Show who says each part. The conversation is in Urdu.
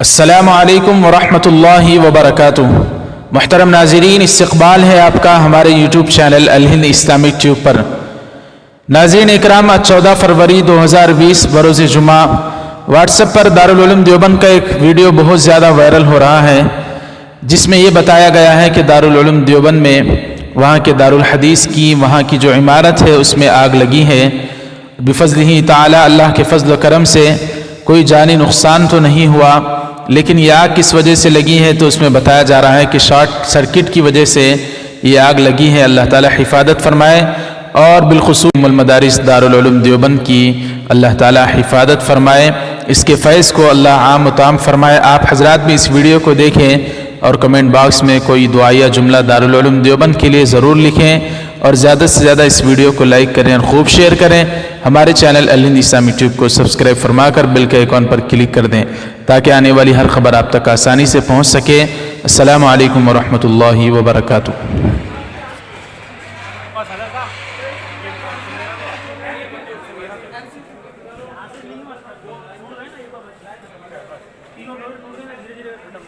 Speaker 1: السلام علیکم ورحمۃ اللہ وبرکاتہ۔ محترم ناظرین، استقبال ہے آپ کا ہمارے یوٹیوب چینل الہند اسلامک ٹیوب پر۔ ناظرین اکرام، 14 فروری 2020 بروز جمعہ واٹس ایپ پر دارالعلوم دیوبند کا ایک ویڈیو بہت زیادہ وائرل ہو رہا ہے، جس میں یہ بتایا گیا ہے کہ دارالعلوم دیوبند میں وہاں کے دارالحدیث کی وہاں کی جو عمارت ہے اس میں آگ لگی ہے۔ بفضلہ تعالی، اللہ کے فضل و کرم سے کوئی جانی نقصان تو نہیں ہوا، لیکن یہ آگ کس وجہ سے لگی ہے تو اس میں بتایا جا رہا ہے کہ شارٹ سرکٹ کی وجہ سے یہ آگ لگی ہے۔ اللہ تعالی حفاظت فرمائے، اور بالخصوص المدارس دارالعلوم دیوبند کی اللہ تعالی حفاظت فرمائے، اس کے فیض کو اللہ عام و تام فرمائے۔ آپ حضرات بھی اس ویڈیو کو دیکھیں اور کمنٹ باکس میں کوئی دعائیہ جملہ دارالعلوم دیوبند کے لیے ضرور لکھیں، اور زیادہ سے زیادہ اس ویڈیو کو لائک کریں اور خوب شیئر کریں۔ ہمارے چینل الہند اسلامک ٹیوب کو سبسکرائب فرما کر بیل کے آئیکن پر کلک کر دیں تاکہ آنے والی ہر خبر آپ تک آسانی سے پہنچ سکے۔ السلام علیکم ورحمۃ اللہ وبرکاتہ۔